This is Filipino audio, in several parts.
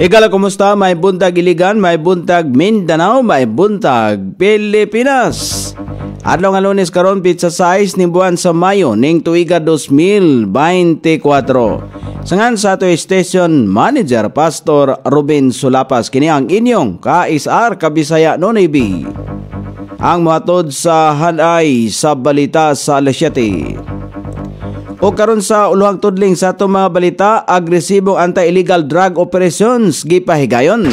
Ikala, kumusta? May buntag Iligan, may buntag Mindanao, may buntag Pilipinas. Adlaw nga Lunes karon pizza size ni buwan sa Mayo ning tuiga 2024. Sangan sa ato station manager Pastor Ruben Sulapas, kini ang inyong ka-SR Kabisaya Nonaybi. Ang matod sa hanay sa balita sa alas 7. O karon sa uluhang tudling sa ato mga balita, agresibong anti-illegal drug operations gipahigayon.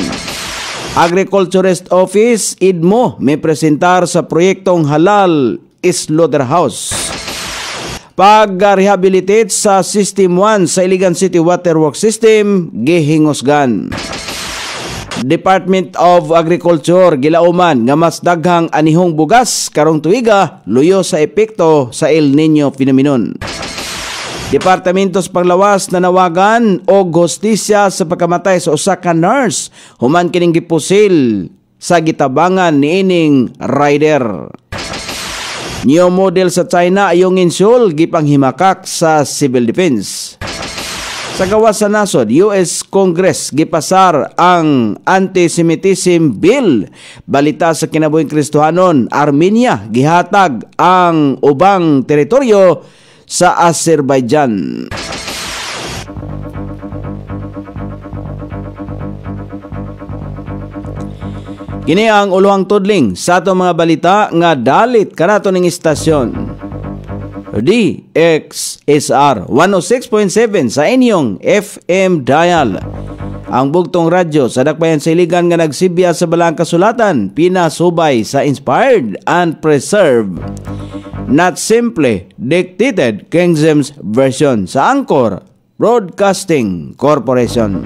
Agriculturist Office IDMO may presentar sa proyektong halal slaughterhouse. Pag-rehabilitate sa System 1 sa Iligan City Water Works System gihingusgan. Department of Agriculture gilauman nga mas daghang anihong bugas karong tuiga luyo sa epekto sa El Nino phenomenon. Departamentos Panglawas na nawagan og hustisya sa pagkamatay sa usa ka nurse human kining gipusil sa gitabangan niining rider. New model sa China ayong insul gipanghimakak sa civil defense. Sa gawas sa nasod, US Congress gipasar ang anti-Semitism bill. Balita sa kinabuhing Kristohanon, Armenia gihatag ang ubang teritoryo sa Azerbaijan. Kini ang uluhang tudling sa atong mga balita nga dalit kanato ning istasyon. DXSR 106.7 sa inyong FM dial. Ang bugtong radyo sa dakbayan sa Iligan nga nagsibya sa balang kasulatan, pinasubay sa inspired and preserved, not simply dictated King James Version sa Anchor Broadcasting Corporation.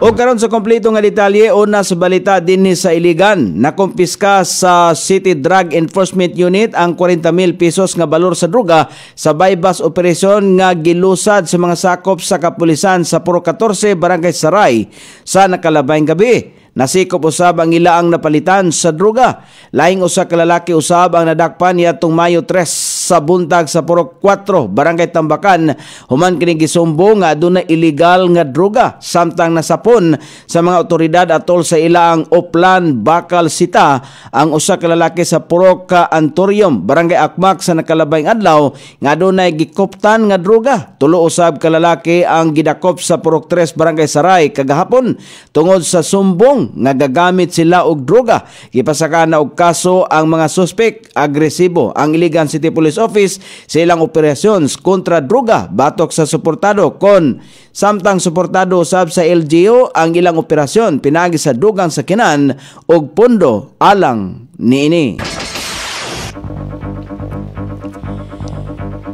O karon sa kompleto nga detalye, una sa balita dinhi sa Iligan, nakumpiska sa City Drug Enforcement Unit ang 40,000 pesos nga balor sa droga sa bypass operasyon nga gilusad sa mga sakop sa kapulisan sa Puro 14 Barangay Saray sa nakalabayng gabi. Nasikop usab ang ilaang napalitan sa droga. Laing usa ka lalaki usab ang nadakpan niadtong Mayo 3 sa buntag sa Purok 4 Barangay Tambakan human kini gisumbong nga aduna illegal nga droga samtang nasapon sa mga otoridad atol sa ilaang Oplan Bakal Sita ang usa ka lalaki sa Purok Antorium Barangay Akmak sa nakalabayng adlaw nga adunay gikoptan nga droga. Tulo usab ka lalaki ang gidakop sa Purok 3 Barangay Saray kagahapon tungod sa sumbong nga gagamit sila og droga. Gipasaka na og kaso ang mga suspek. Agresibo ang Iligan City Police Office sa ilang operasyons kontra droga batok sa suportado kon samtang suportado usab sa LGU ang ilang operasyon pinagi sa dugang sakinan og pondo alang niini.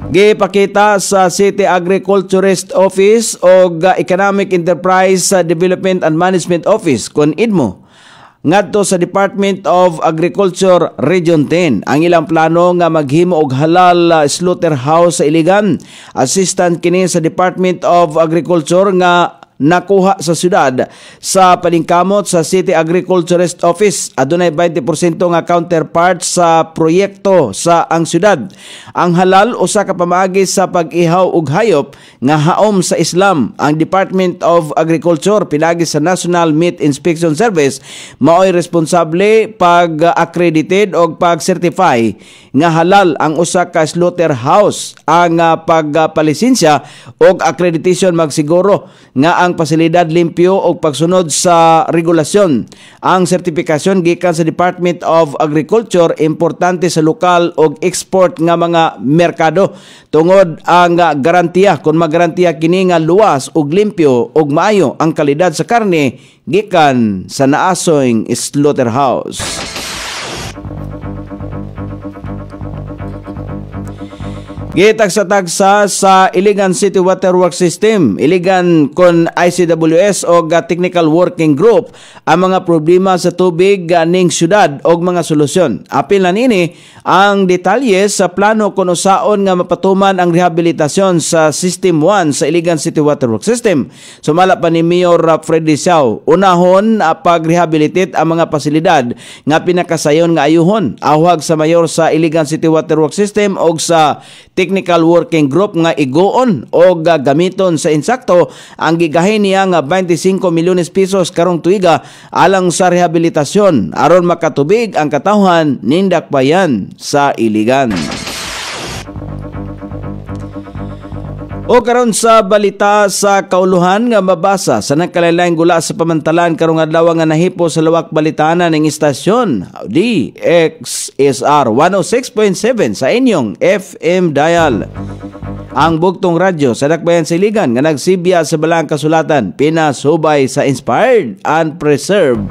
Gipakita sa City Agriculturist Office o Economic Enterprise Development and Management Office kon IDMO ngadto sa Department of Agriculture Region 10 ang ilang plano nga maghimo og halal slaughterhouse sa Iligan. Assistant kini sa Department of Agriculture nga nakuha sa syudad sa paningkamot sa City Agriculturist Office. Adunay 20% nga counterpart sa proyekto sa ang syudad. Ang halal usa ka pamaagi sa pag-ihaw og hayop nga haom sa Islam. Ang Department of Agriculture pinagi sa National Meat Inspection Service maoy responsable pag-accredited og pag-certify nga halal ang usa ka slaughterhouse. Ang pagpalisensya og accreditation magsiguro nga ang pasilidad limpyo o pagsunod sa regulasyon. Ang sertifikasyon gikan sa Department of Agriculture importante sa lokal o export nga mga merkado tungod ang garantiya kung magarantiya kini nga luwas ug limpyo ug maayo ang kalidad sa karne gikan sa naasoyng slaughterhouse. Gitagsa-tagsa sa Iligan City Water Works System, Iligan kon ICWS o Technical Working Group ang mga problema sa tubig ning syudad og mga solusyon. Apil na nini ang detalye sa plano kung usaon nga mapatuman ang rehabilitasyon sa System 1 sa Iligan City Water Works System. Sumala pa ni Mayor Freddy Siao, unahon pag-rehabilitate ang mga pasilidad nga pinakasayon nga ayuhon. Awag sa Mayor sa Iligan City Water Works System og sa technical working group nga igoon o gamiton sa insakto ang gigahin niya nga 25 milyones pesos karong tuiga alang sa rehabilitasyon aron makatubig ang katawhan nindak bayan sa Iligan. O karon sa balita sa kauluhan nga mabasa sa nagkalain-laing gula sa pamantalan karong adlaw nga nahipo sa luwak balitanan ng istasyon DXSR 106.7 sa inyong FM dial. Ang bugtong radyo sa Dakbayan sa Iligan nga nagsibya sa balang kasulatan pinasubay sa inspired and preserved,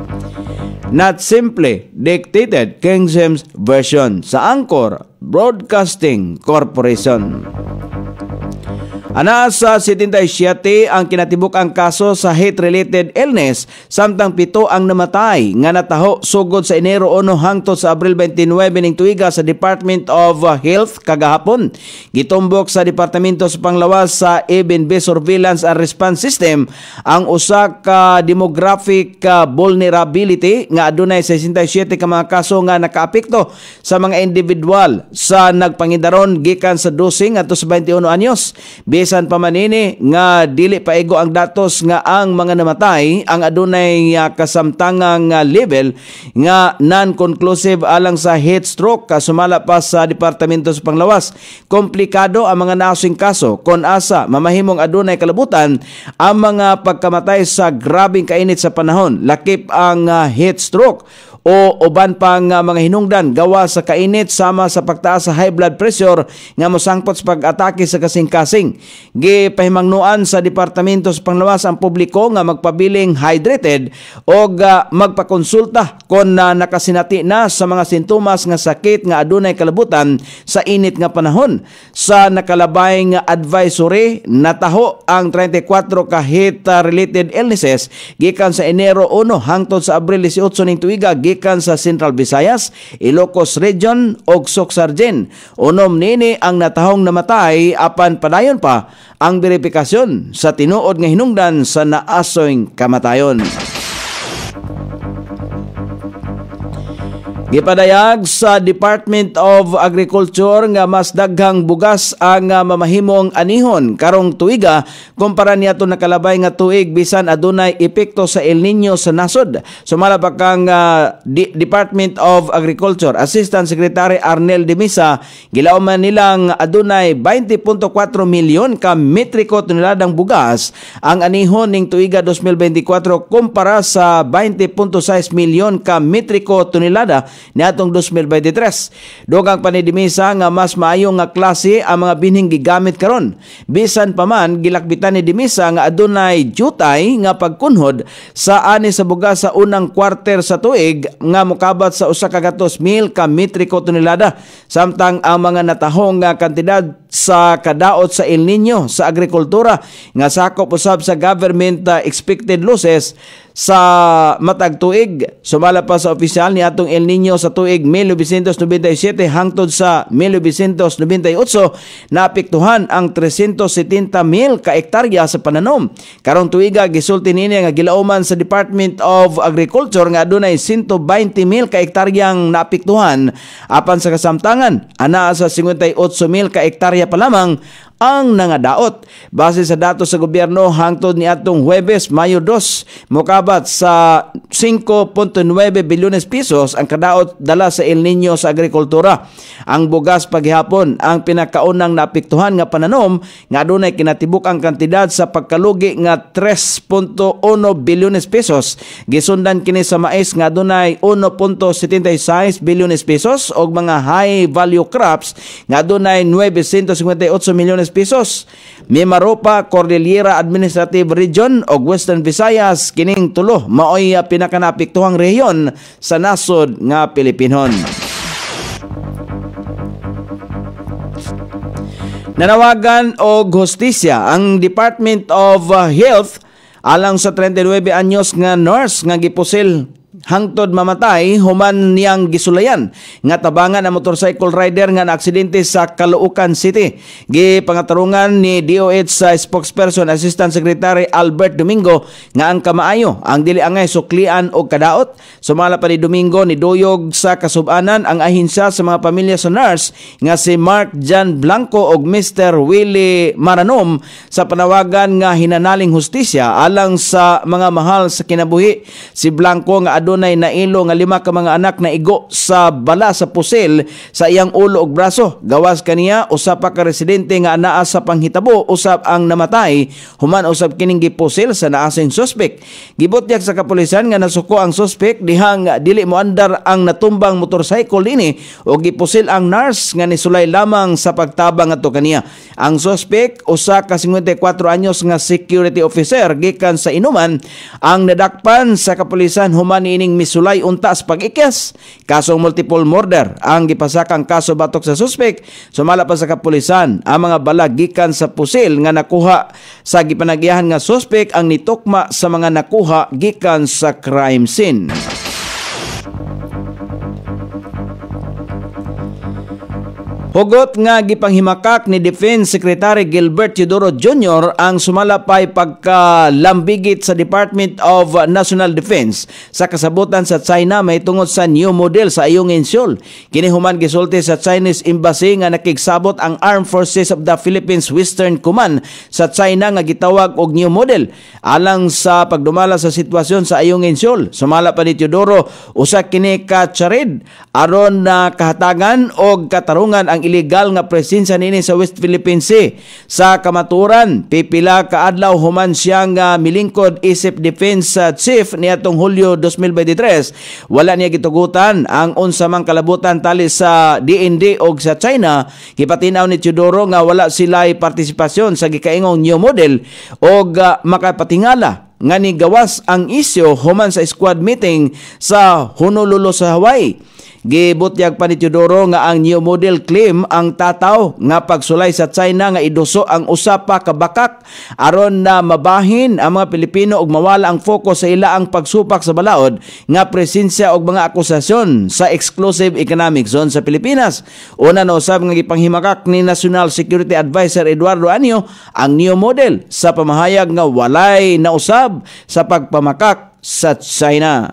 not simply dictated King James Version sa Anchor Broadcasting Corporation. Ana sa 77 ang kinatibuk-ang kaso sa heat-related illness, samtang 7 ang namatay nga nataho sugod sa Enero 1 hangtod sa Abril 29 ning tuiga sa Department of Health kagahapon. Gitumbok sa Departamento sa Panglawas sa EBNB Surveillance and Response System ang usa ka demographic vulnerability nga adunay 67 ka mga kaso nga nakaapekto sa mga individual sa nagpangidaron gikan sa 12 ngadto sa 21 anyos. Bisan pa manini nga dili paigo ang datos nga ang mga namatay ang adunay kasamtangang level nga non-conclusive alang sa heat stroke sumala pa sa Departamento sa Panglawas. Komplikado ang mga nausing kaso kon asa mamahimong adunay kalabutan ang mga pagkamatay sa grabing kainit sa panahon, lakip ang heat stroke o uban pang mga hinungdan gawa sa kainit sama sa pagtaas sa high blood pressure nga mosangpot sa pag-atake sa kasing-kasing. Gipahimangnuan sa Departamento sa Panglawas ang publiko nga magpabiling hydrated o magpakonsulta kung nakasinati na sa mga sintomas nga sakit nga adunay kalabutan sa init nga panahon. Sa nakalabay nga advisory, nataho ang 34 ka heat-related illnesses gikan sa Enero 1 hangtod sa Abril 18 ning tuiga gikan sa Central Visayas, Ilocos Region ug Soxargen. Unom nini ang natahong namatay apan padayon pa ang verifikasyon sa tinuod nga hinungdan sa naasoy kamatayon. Gipadayag sa Department of Agriculture nga mas daghang bugas ang mamahimong anihon karong tuiga kumpara niadto nakalabay nga tuig bisan adunay epekto sa El Nino sa nasod. Sumala pa kang Department of Agriculture Assistant Secretary Arnel Demisa, gilauman nilang adunay 20.4 milyon ka metriko toneladang bugas ang anihon ning tuiga 2024 kumpara sa 20.6 milyon ka metriko tonelada niadtong 2023. Dugang panidimisa nga mas maayo nga klase ang mga binhing gigamit karon. Bisan pa man gilakbitan ni Dimisa nga adunay jutay nga pagkunhod sa ani sa bugas sa unang kwarter sa tuig nga mokabat sa usa ka 200,000 ka metriko tonelada, samtang ang mga natahong nga kantidad sa kadaot sa El Nino sa agrikultura nga sakop usab sa government expected losses sa matag tuig. Sumala pa sa opisyal ni atong El Nino sa tuig 1997 hangtod sa 1998 naapektuhan ang 370,000 ka hektarya sa pananom. Karong tuiga gisulti nini nga gilauman sa Department of Agriculture nga adunay 120,000 ka hektaryang naapektuhan, apan sa kasamtangan ana sa 58,000 ka hektarya pa lamang ang nangadaot. Base sa datos sa gobyerno hangtod ni atong Huwebes, Mayo 2, mokabat sa 5.9 bilyones pesos ang kadaot dala sa El Nino sa agrikultura. Ang bugas paghihapon ang pinakaunang naapektuhan nga pananom nga adunay kinatibuk ang kantidad sa pagkalugi nga 3.1 bilyones pesos. Gisundan kini sa mais nga adunay 1.76 bilyones pesos og mga high value crops nga adunay 958 milyones pesos. Mimaropa, Cordillera Administrative Region o Western Visayas kining tulo maoy pinakanapektuhang rehiyon sa nasod nga Pilipinon. Nanawagan og hustisya ang Department of Health alang sa 39 anyos nga nurse nga gipusil hangtod mamatay human niyang gisulayan nga tabangan ang motorcycle rider nga naaksidente sa Caloocan City. Gipangatarungan ni DOH sa spokesperson Assistant Secretary Albert Domingo nga ang kamaayo ang dili angay suklian o kadaot. Sumala pa ni Domingo ni duyog sa kasub-anan ang ahensya sa mga pamilya sa nurse nga si Mark Jan Blanco og Mr. Willie Maranom sa panawagan nga hinanaling hustisya alang sa mga mahal sa kinabuhi. Si Blanco nga adunay nailo nga 5 ka mga anak na igo sa bala sa pusil sa iyang ulo ug braso. Gawas kaniya usa pa ka residente nga anaa sa panghitabo usab ang namatay human usab kining gipusil sa naasing suspek. Gibutyag sa kapulisan nga nasuko ang suspek dihang dili mo andar ang natumbang motorcycle dinhi o gipusil ang nurse nga nisulay lamang sa pagtabang ato kaniya. Ang suspek usa ka 54 anyos nga security officer gikan sa inuman ang nadakpan sa kapulisan human ining misulay unta sa pag-ikyas. Kasong multiple murder ang gipasakang kaso batok sa suspek. Sumala pa sa kapulisan ang mga bala gikan sa pusil nga nakuha sa gipanagyahan nga suspek ang nitukma sa mga nakuha gikan sa crime scene. Hugot nga gipanghimakak ni Defense Secretary Gilbert Teodoro Jr. ang sumalapay pagkalambigit sa Department of National Defense sa kasabutan sa China may tungod sa new model sa Ayungin Seoul. Kini human gisulti sa Chinese Embassy nga nakigsabot ang Armed Forces of the Philippines Western Command sa China nga gitawag og new model alang sa pagdumala sa sitwasyon sa Ayungin Seoul. Sumala pa ni Teodoro usa kini ka charid aron na kahatagan og katarungan ang illegal nga presensya nini sa West Philippine Sea. Sa kamaturan, pipila ka adlaw human siya nga milingkod isip defense chief niadtong Hulyo 2023. Wala niya gitugutan ang unsa mang kalabutan tali sa DND o sa China. Gipatinaw ni Teodoro nga wala sila'y partisipasyon sa gikaingong new model o makapatingala nga ni gawas ang isyo human sa squad meeting sa Honolulu sa Hawaii. Gibutyag pa ni Teodoro nga ang new model claim ang tataw nga pagsulay sa China nga iduso ang usapa ka bakak aron na mabahin ang mga Pilipino ug mawala ang focus sa ilaang pagsupak sa balaod nga presensya og mga akusasyon sa exclusive economic zone sa Pilipinas. Una na usab nga gipanghimakak ni National Security Advisor Eduardo Anyo ang new model sa pamahayag nga walay na usab sa pagpamakak sa China.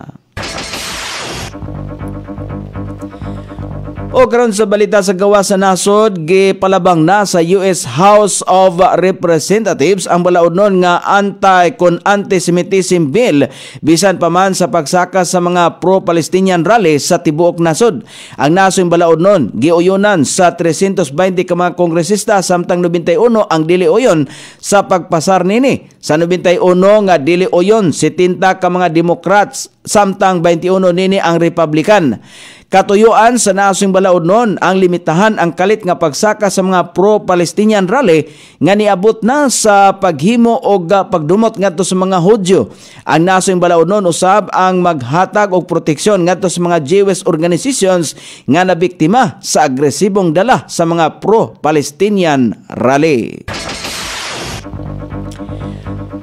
O karon sa balita sa gawa sa nasod, gipalabang na sa US House of Representatives ang balaodnon nga anti-Semitism bill bisan pa man sa pagsaka sa mga pro-Palestinian rally sa tibuok nasod. Ang nasong balaodnon giuyonan sa 320 ka mga kongresista samtang 91 ang dili uyon sa pagpasar nini. Sa 91 nga dili uyon 70 ka mga Democrats samtang 21 nini ang Republican. Katuyuan sa nasong balaodnon ang limitahan ang kalit nga pagsaka sa mga pro-Palestinian rally nga niabot na sa paghimo og pagdumot ngadto sa mga Hudyo. Ang nasong balaodnon usab ang maghatag og proteksyon ngadto sa mga Jewish organizations nga nabiktima sa agresibong dala sa mga pro-Palestinian rally.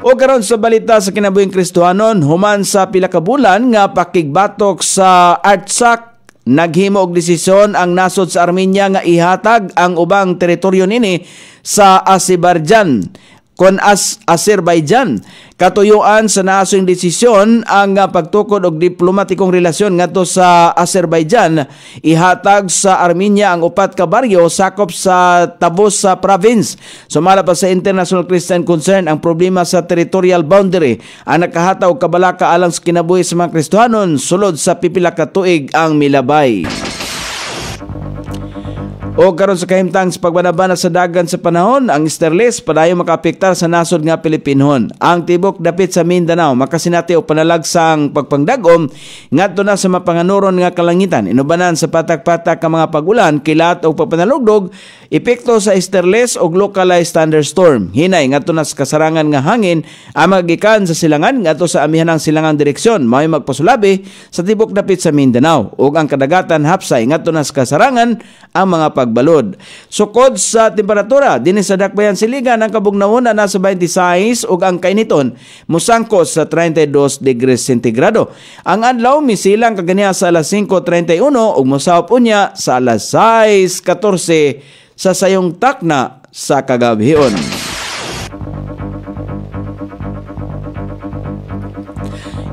O karon sa balita sa kinabuhing Kristohanon, human sa pila ka bulan nga pakigbatok sa Artsakh, naghimo og desisyon ang nasod sa Armenia nga ihatag ang ubang teritoryo nini sa Azerbaijan. Katuyuan sa nasong desisyon ang pagtukod og diplomatikong relasyon ngadto sa Azerbaijan, ihatag sa Armenia ang 4 ka baryo sakop sa Tabus sa province. Sumala pa sa International Christian Concern ang problema sa territorial boundary ang nakahataw og kabalaka alang sa kinabuhi sa mga Kristohanon sulod sa pipila ka tuig ang milabay. O karon sa kahimtang sa pagbanabana sa dagan sa panahon, ang sterlis padayon makaapektar sa nasod nga Pilipinhon. Ang tibok dapit sa Mindanao makasinati og panalagsang pagpangdagom ngadto na sa mapanganuron nga kalangitan. Inubanan sa patak-patak ka mga pag-ulan, kilat o pagpanalugdog, Epekto sa sterless o localized thunderstorm. Hinay ngadto na sa kasarangan nga hangin ang magikan sa silangan ngadto sa amihanang silangang direksyon may magpasulabi sa tibok dapit sa Mindanao ug ang kadagatan hapsay ngadto na sa kasarangan ang mga pagbalod. Sukod sa temperatura dinhi sa Dakbayan Siligan ang kabugnawon na nasa 26 ug ang kainiton musangkos sa 32 degrees sentigrado. Ang adlaw misilang kaganiya sa alas 5:31 ug mosahop unya sa alas 6:14 sa sayong takna sa kagabhion.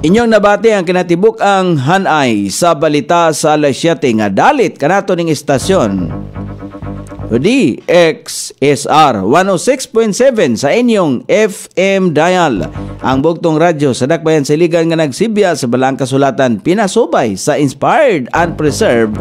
Inyong nabati ang kinatibuk ang hanay sa balita sa alas 7 nga dalit kanato ning istasyon. DXSR 106.7 sa inyong FM dial. Ang bugtong radyo sa Dakbayan Siligan nga nagsibya sa balang kasulatan pinasubay sa inspired and preserved,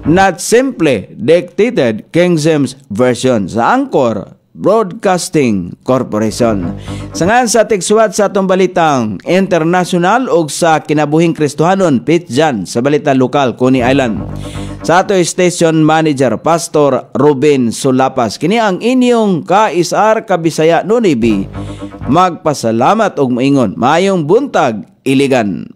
not simply dictated King James Version sa Angkor Broadcasting Corporation. Sangan sa tigsuwat sa atong balitang international ug sa kinabuhing Kristohanon pitjan sa balita lokal Coney Island. Sa ato station manager Pastor Ruben Sulapas, kini ang inyong kaisar kabisaya nunibi. Magpasalamat og moingon. Maayong buntag, Iligan.